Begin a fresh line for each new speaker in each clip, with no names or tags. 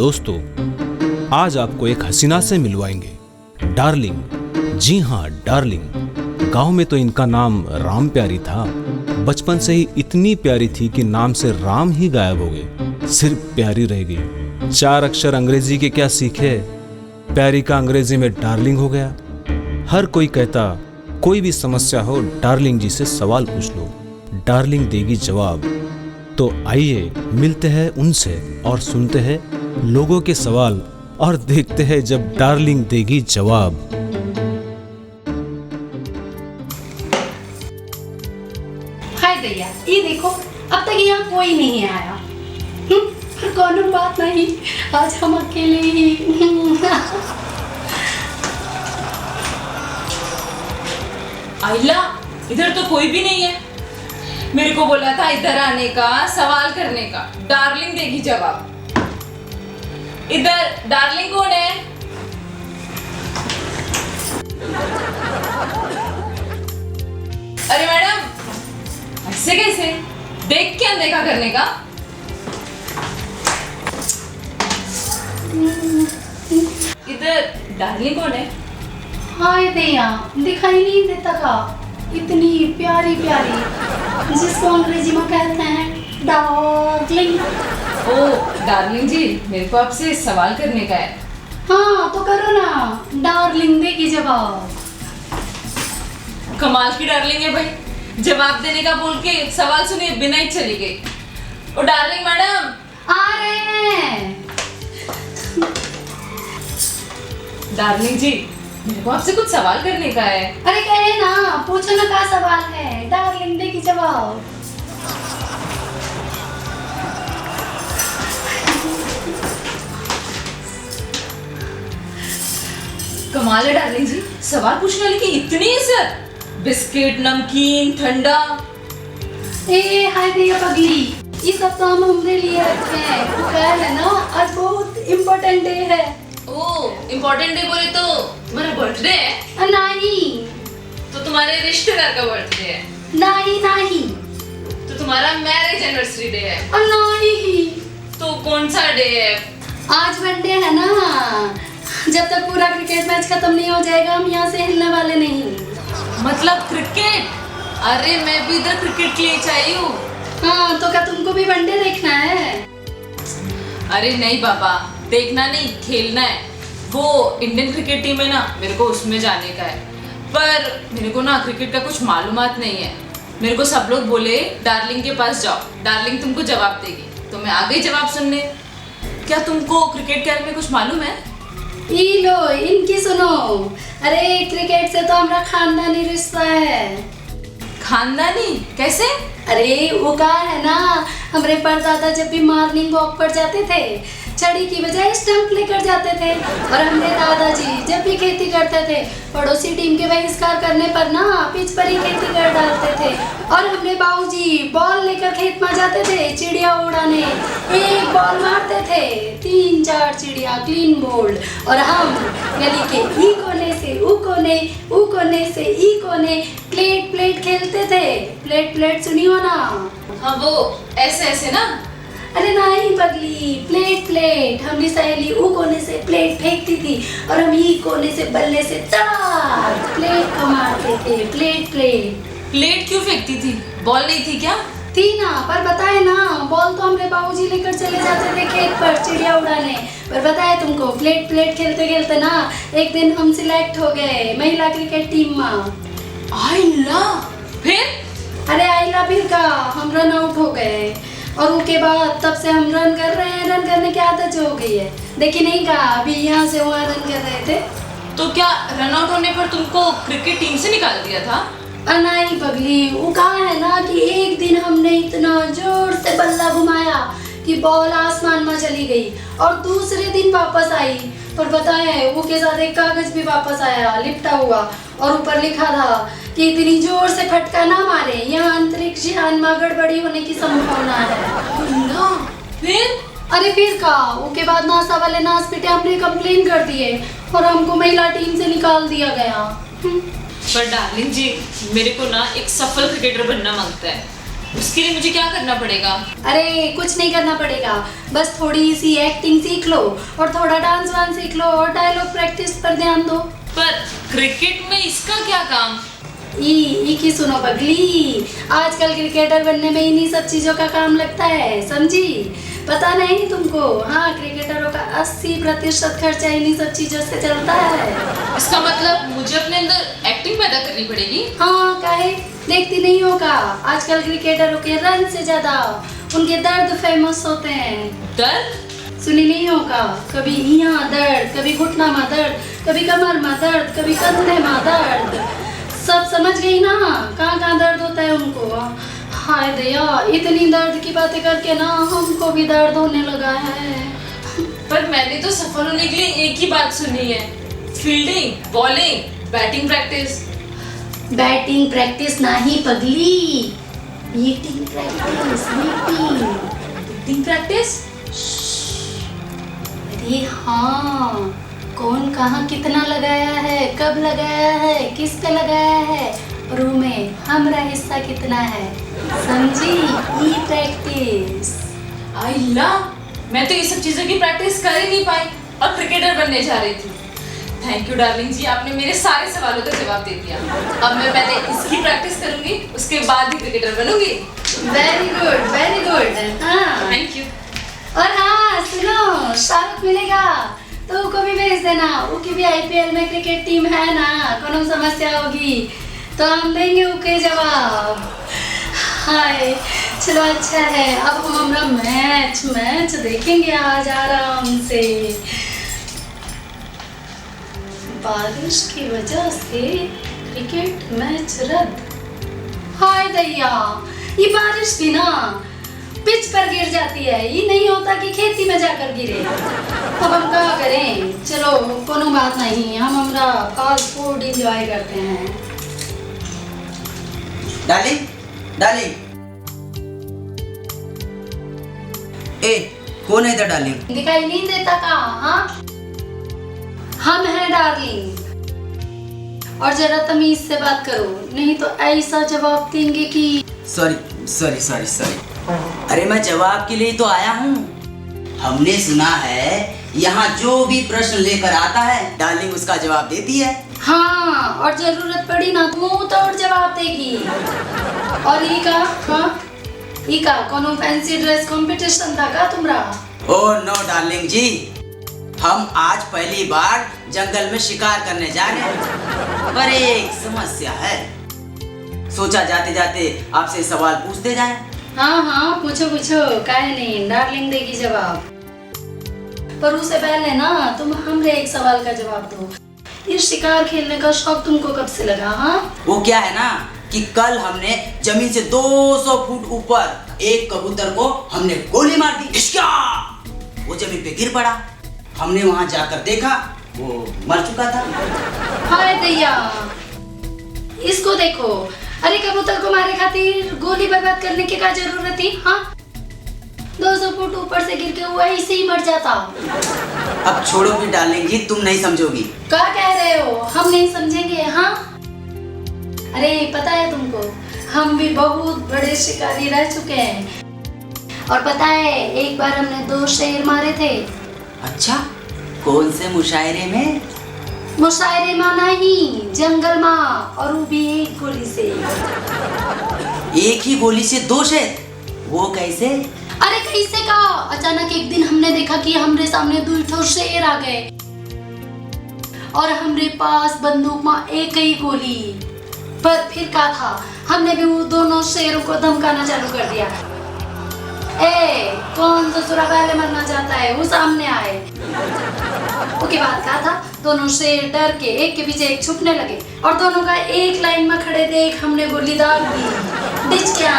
दोस्तों, आज आपको एक हसीना से मिलवाएंगे, डार्लिंग। जी हाँ, डार्लिंग। गांव में तो इनका नाम राम प्यारी था। बचपन से ही इतनी प्यारी थी कि नाम से राम ही गायब हो गए, सिर्फ प्यारी रह गई। 4 अक्षर अंग्रेजी के क्या सीखे, प्यारी का अंग्रेजी में डार्लिंग हो गया। हर कोई कहता कोई भी समस्या हो डार्लिंग जी से सवाल पूछ लो, डार्लिंग देगी जवाब। तो आइए मिलते हैं उनसे और सुनते हैं लोगों के सवाल और देखते हैं जब डार्लिंग देगी जवाब।
हाय दैया, ये देखो अब तक यहाँ कोई नहीं आया। पर कोनो बात नहीं, आज हम अकेले ही।
आइला, इधर तो कोई भी नहीं है। मेरे को बोला था इधर आने का, सवाल करने का। डार्लिंग देगी जवाब। इधर डार्लिंग कौन है? अरे मैडम, ऐसे कैसे? देख के अनदेखा करने का? इधर डार्लिंग कौन है?
हाय दैया, दिखाई नहीं देता का? इतनी प्यारी प्यारी, जिसको अंग्रेजी में कहते हैं डार्लिंग।
ओ डार्लिंग जी, मेरे को आपसे सवाल करने का है।
हाँ तो करो ना, डार्लिंग देगी जवाब।
कमाल की डार्लिंग है भाई, जवाब देने का बोल के सवाल सुने बिना ही चली गई। ओ डार्लिंग मैडम,
आ रहे हैं।
डार्लिंग जी, मेरे को आपसे कुछ सवाल करने का है।
अरे कहे ना, पूछो ना क्या सवाल है, डार्लिंग देगी जवाब।
कमाल है डार्लिंग जी, सवाल पूछने वाले की इतनी इज्जत। बिस्किट, नमकीन, ठंडा।
ए हाय दैया पगली, ये सब तो हम हमने लिए रखे हैं। वो क्या है ना, आज बहुत इम्पोर्टेंट डे है।
ओ इम्पोर्टेंट डे बोले तो तुम्हारा बर्थडे है?
नहीं।
तो तुम्हारे रिश्तेदार का बर्थडे है?
नहीं।
तो तुम्हारा मैरिज एनिवर्सरी डे है?
नहीं।
तो कौन सा डे है?
आज वनडे है ना, जब तक पूरा क्रिकेट मैच खत्म नहीं हो जाएगा हम यहाँ से हिलने वाले नहीं।
मतलब क्रिकेट? अरे मैं भी इधर क्रिकेट के लिए चाहिए हूँ।
हाँ तो क्या तुमको भी वनडे देखना है?
अरे नहीं बाबा, देखना नहीं, खेलना है। वो इंडियन क्रिकेट टीम है ना, मेरे को उसमें जाने का है। पर मेरे को ना क्रिकेट का कुछ मालूमात नहीं है। मेरे को सब लोग बोले डार्लिंग के पास जाओ, डार्लिंग तुमको जवाब देगी। तो मैं आ गई जवाब सुनने। क्या तुमको क्रिकेट के बारे में कुछ मालूम है?
ई लो, इनकी सुनो। अरे क्रिकेट से तो हमारा खानदानी रिश्ता है।
खानदानी? कैसे?
अरे वो क्या है ना, हमारे परदादा जब भी मॉर्निंग वॉक पर जाते थे, छड़ी की बजाय स्टंप लेकर जाते थे। और हमारे दादाजी जब भी खेती करते थे, पड़ोसी टीम के बहिष्कार करने पर ना पिच पर ही खेती कर डालते थे। और हमारे बाबूजी बॉल लेकर खेत में जाते थे चिड़िया उड़ाने। एक बॉल मारते थे, 3-4 चिड़िया क्लीन बोल्ड। और हम गली के ई कोने से ऊ कोने, ऊ कोने से ई कोने प्लेट प्लेट खेलते थे। प्लेट प्लेट सुनी हो ना?
हाँ वो ऐसे ऐसे ना?
अरे नहीं पगली, प्लेट प्लेट। हमारी सहेली ऊ कोने से प्लेट फेंकती थी और हम ई कोने से बल्ले से तड़ाक प्लेट को मारते थे। Plate plate.
प्लेट क्यों फेंकती थी? बॉल नहीं थी क्या?
थी ना, पर बताए ना, बॉल तो हमारे बाबूजी लेकर चले जाते थे खेत पर चिड़िया उड़ाने। पर बताए तुमको, प्लेट प्लेट खेलते खेलते ना एक दिन हम सिलेक्ट हो गए महिला क्रिकेट टीम में।
आइला, फिर?
अरे आइला फिर का, हम रन आउट हो गए। और उसके बाद तब से हम रन कर रहे हैं, रन करने की आदत जो हो गई है। देखी नहीं का, अभी यहाँ से वहाँ रन कर रहे थे।
तो क्या रन आउट होने पर तुमको क्रिकेट टीम से निकाल दिया था?
नहीं पगली, वो कहा है ना कि एक दिन हमने इतना जोर से बल्ला घुमाया कि बॉल आसमान में चली गई और दूसरे दिन वापस आई। पर बताए वो के साथ एक कागज भी वापस आया लिपटा हुआ, और ऊपर लिखा था कि इतनी जोर से फटका ना मारे, यहाँ अंतरिक्ष यान में गड़बड़ी होने की संभावना है।
ना फिर?
अरे फिर का, उसके बाद नासा वाले नास पिटे हमने कंप्लेन कर दिए और हमको महिला टीम से निकाल दिया गया।
पर डार्लिंग जी, मेरे को ना एक सफल क्रिकेटर बनना मांगता है। उसके लिए मुझे क्या करना पड़ेगा?
अरे कुछ नहीं करना पड़ेगा, बस थोड़ी सी एक्टिंग सीख लो और थोड़ा डांस वांस सीख लो और डायलॉग प्रैक्टिस पर ध्यान दो।
पर क्रिकेट में इसका क्या काम?
ई की सुनो पगली, आजकल क्रिकेटर बनने में इन्हीं सब चीजों का काम लगता है, समझी? पता नहीं तुमको? हाँ, क्रिकेटरों का 80% खर्चा इन्हीं सब चीजों से चलता है।
इसका मतलब मुझे अपने अंदर एक्टिंग पैदा करनी पड़ेगी?
हाँ, काहे देखती नहीं होगा? आजकल क्रिकेटरों के रन से ज्यादा उनके दर्द फेमस होते हैं।
दर्द?
सुनी नहीं होगा? कभी यहाँ दर्द, कभी घुटना में दर्द, कभी कमर में दर्द, कभी कंधे में दर्द। सब समझ गई ना कहाँ कहाँ दर्द होता है उनको? हाय दया, इतनी दर्द की बातें करके ना हमको भी दर्द होने लगा है।
पर मैंने तो सफल होने के लिए एक ही बात सुनी है, fielding, bowling, batting practice.
Batting practice नहीं पगली, मीटिंग प्रैक्टिस,
बैटिंग प्रैक्टिस?
अरे हाँ, कौन कहाँ कितना लगाया है, कब लगाया है, किस पे लगाया है, रू में हमारा हिस्सा कितना है, समझी? ई प्रैक्टिस।
आइला, मैं तो ये सब चीजों की प्रैक्टिस कर ही नहीं पाई और क्रिकेटर बनने जा रही थी। थैंक यू डार्लिंग जी, आपने मेरे सारे सवालों का जवाब दे दिया। अब मैं पहले इसकी प्रैक्टिस करूंगी, उसके बाद ही क्रिकेटर बनूंगी।
Very good, very good. हाँ,
थैंक यू।
और हाँ सुनो, शाहरुख मिलेगा तो उसको भी भेज देना, उसकी भी IPL में क्रिकेट टीम है ना, कोनो समस्या होगी तो हम देंगे उसके जवाब। हाय चलो अच्छा है, अब हम हमारा मैच देखेंगे आज आराम से। बारिश की वजह से क्रिकेट मैच रद्द। हाय दैया, ये बारिश भी ना पिच पर गिर जाती है, ये नहीं होता कि खेती में जाकर गिरे। अब हम क्या करें? चलो कोनो बात नहीं, हम हमारा फास्ट फूड एंजॉय करते हैं।
डार्लिंग, डार्लिंग, ए कौन है इधर डार्लिंग?
दिखाई नहीं देता का? हाँ, हम हैं डार्लिंग। और जरा तमीज से बात करो, नहीं तो ऐसा जवाब देंगे कि
सॉरी सॉरी सॉरी सॉरी। अरे मैं जवाब के लिए तो आया हूँ। हमने सुना है यहाँ जो भी प्रश्न लेकर आता है डार्लिंग उसका जवाब देती है।
हाँ, और जरूरत पड़ी ना तो मुंह तोड़ जवाब देगी। और ई का? हाँ, ई का कोनो फैंसी ड्रेस कंपटीशन था का तुम्हारा?
ओह नो डार्लिंग जी, हम आज पहली बार जंगल में शिकार करने जा रहे हैं, पर एक समस्या है। सोचा जाते जाते आपसे सवाल पूछते जाएं।
हाँ हाँ, पूछो पूछो, काहे नहीं, डार्लिंग देगी जवाब। पर उससे पहले ना तुम हमरे एक सवाल का जवाब दो, इस शिकार खेलने का शौक तुमको कब से लगा? हाँ,
वो क्या है ना कि कल हमने जमीन से 200 फुट ऊपर एक कबूतर को हमने गोली मार दी, ढिशक्या! वो जमीन पे गिर पड़ा। हमने वहां जाकर देखा वो मर चुका था।
हाय दैया, इसको देखो। अरे कबूतर को मारे खातिर गोली बर्बाद करने की क्या जरूरत थी? हाँ, 200 फुट ऊपर से गिर के वो ऐसे ही मर जाता।
अब छोड़ो भी डार्लिंग जी, तुम नहीं समझोगी।
क्या कह रहे हो? हम नहीं समझेंगे? हाँ, अरे पता है तुमको, हम भी बहुत बड़े शिकारी रह चुके हैं। और पता है एक बार हमने 2 शेर मारे थे।
अच्छा, कौन से मुशायरे में?
मुशायरे में नहीं, जंगल में, और वो भी एक गोली से।
एक ही गोली से 2 शेर? वो कैसे?
अरे कैसे का? अचानक एक दिन हमने देखा कि हमरे सामने 2 शेर आ गए और हमरे पास बंदूक में एक ही गोली। पर फिर क्या था, हमने भी वो दोनों शेरों को धमकाना चालू कर दिया। ए, कौन ससुरा पहले मरना चाहता है, वो सामने आए। उसके बाद क्या था, दोनों शेर डर के एक के पीछे एक छुपने लगे और दोनों का एक लाइन में खड़े देख हमने गोली दाग दी, डिचकिया,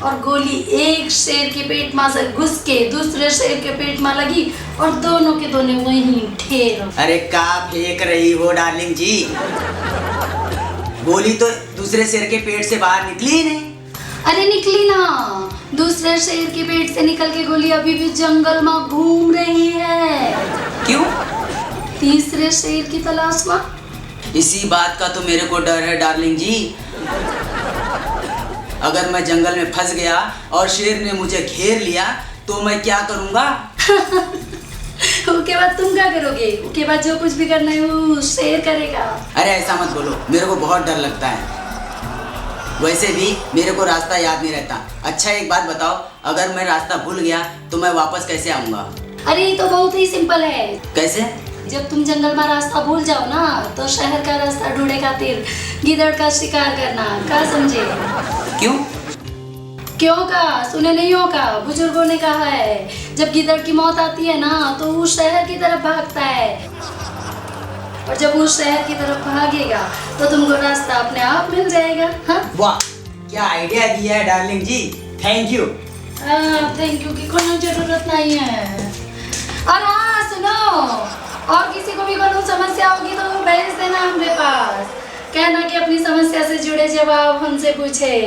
और गोली एक शेर के पेट में से घुस के दूसरे शेर के पेट में लगी और दोनों के दोनों वहीं ठेर।
अरे क्या फेंक रही हो डार्लिंग जी? गोली तो दूसरे शेर के पेट से बाहर निकली ही नहीं।
अरे निकली ना, दूसरे शेर के पेट से निकल के गोली अभी भी जंगल में घूम रही है।
क्यों?
तीसरे शेर की तलाश में।
इसी बात का तो मेरे को डर है डार्लिंग जी। अगर मैं जंगल में फंस गया और शेर ने मुझे घेर लिया तो मैं क्या करूँगा?
उसके बाद तुम क्या करोगे? उसके बाद जो कुछ भी करना है वो शेर करेगा।
अरे ऐसा मत बोलो, मेरे को बहुत डर लगता है। वैसे भी मेरे को रास्ता याद नहीं रहता। अच्छा एक बात बताओ, अगर मैं रास्ता भूल गया तो मैं वापस कैसे आऊँगा?
अरे ये तो बहुत ही सिंपल है।
कैसे?
जब तुम जंगल में रास्ता भूल जाओ ना तो शहर का रास्ता ढूंढे खातिर गिदड़ का शिकार करना। क्या समझे?
क्यों?
क्यों का सुने नहीं हो का? बुजुर्गों ने कहा है जब गिदड़ की मौत आती है ना तो वो शहर की तरफ भागता है, और जब वो शहर की तरफ भागेगा तो तुमको रास्ता अपने आप मिल जाएगा। हाँ
वाह, क्या आइडिया दिया है darling ji, thank you.
Thank you की कोई जरूरत नहीं है। और हाँ सुनो, और किसी को भी कोई समस्या होगी तो भेज देना हमारे पास, कहना कि अपनी समस्या से जुड़े जवाब हमसे पूछे।